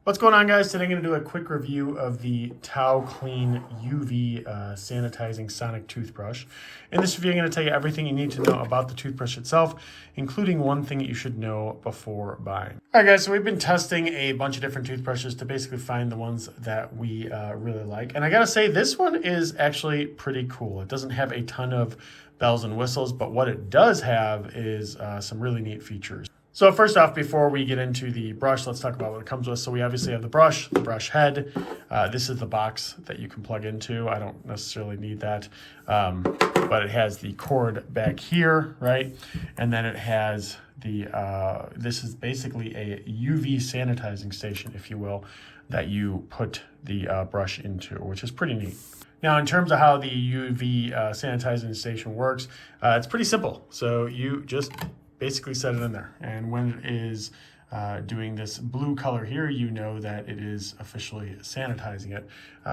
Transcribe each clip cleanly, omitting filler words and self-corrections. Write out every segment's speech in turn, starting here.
What's going on, guys? Today I'm going to do a quick review of the Tao Clean UV Sanitizing Sonic Toothbrush. In this review, I'm going to tell you everything you need to know about the toothbrush itself, including one thing that you should know before buying. All right, guys, so we've been testing a bunch of different toothbrushes to basically find the ones that we really like. And I got to say, this one is actually pretty cool. It doesn't have a ton of bells and whistles, but what it does have is some really neat features. So first off, before we get into the brush, let's talk about what it comes with. So we obviously have the brush head. This is the box that you can plug into. I don't necessarily need that, but it has the cord back here, right? And then it has the, this is basically a UV sanitizing station, if you will, that you put the brush into, which is pretty neat. Now, in terms of how the UV sanitizing station works, it's pretty simple. So you just basically set it in there, and when it is doing this blue color here, you know that it is officially sanitizing it,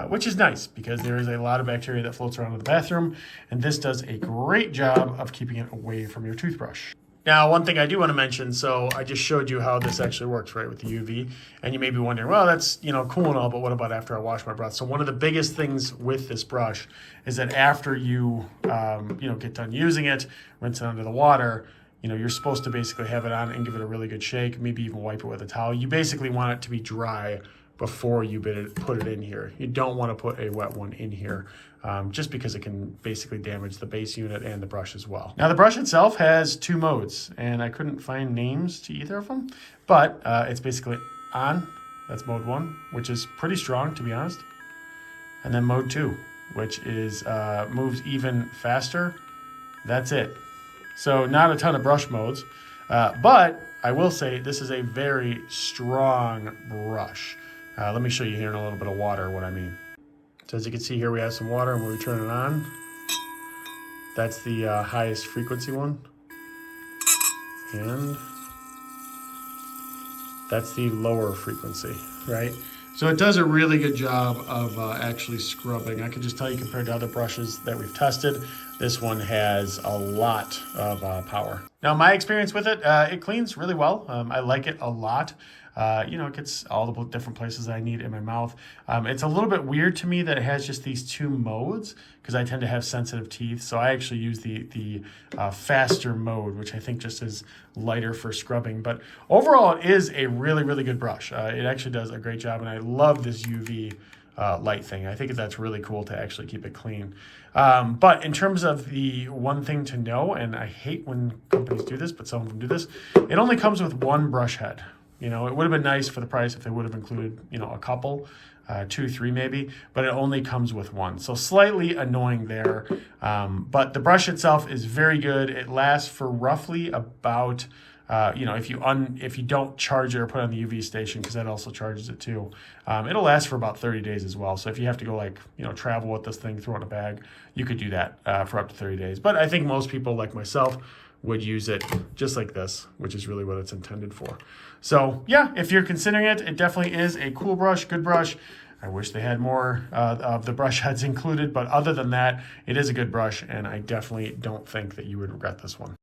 which is nice because there is a lot of bacteria that floats around in the bathroom, and this does a great job of keeping it away from your toothbrush. Now, one thing I do want to mention, so I just showed you how this actually works, right, with the UV, and you may be wondering, well, that's, cool and all, but what about after I wash my breath? So one of the biggest things with this brush is that after you, get done using it, rinse it under the water, you're supposed to basically have it on and give it a really good shake, maybe even wipe it with a towel. You basically want it to be dry before you put it in here. You don't want to put a wet one in here just because it can basically damage the base unit and the brush as well. Now, the brush itself has two modes, and I couldn't find names to either of them, but it's basically on, that's mode 1, which is pretty strong, to be honest, and then mode 2, which is moves even faster. That's it. So not a ton of brush modes, but I will say this is a very strong brush. Let me show you here in a little bit of water what I mean. So as you can see here, we have some water, and when we turn it on, that's the highest frequency one. And that's the lower frequency, right? So it does a really good job of actually scrubbing. I can just tell you, compared to other brushes that we've tested, this one has a lot of power. Now, my experience with it, it cleans really well. I like it a lot. It gets all the different places I need in my mouth. It's a little bit weird to me that it has just these two modes because I tend to have sensitive teeth. So I actually use the faster mode, which I think just is lighter for scrubbing. But overall, it is a really, really good brush. It actually does a great job, and I love this UV light thing. I think that's really cool to actually keep it clean. But in terms of the one thing to know, and I hate when companies do this, but some of them do this, it only comes with one brush head. It would have been nice for the price if they would have included, a couple, 2, 3 maybe, but it only comes with one. So slightly annoying there. But the brush itself is very good. It lasts for roughly about, if you don't charge it or put it on the UV station, because that also charges it too, it'll last for about 30 days as well. So if you have to go travel with this thing, throw it in a bag, you could do that for up to 30 days. But I think most people like myself would use it just like this, which is really what it's intended for. So yeah, if you're considering it, it definitely is a cool brush, good brush. I wish they had more of the brush heads included, but other than that, it is a good brush, and I definitely don't think that you would regret this one.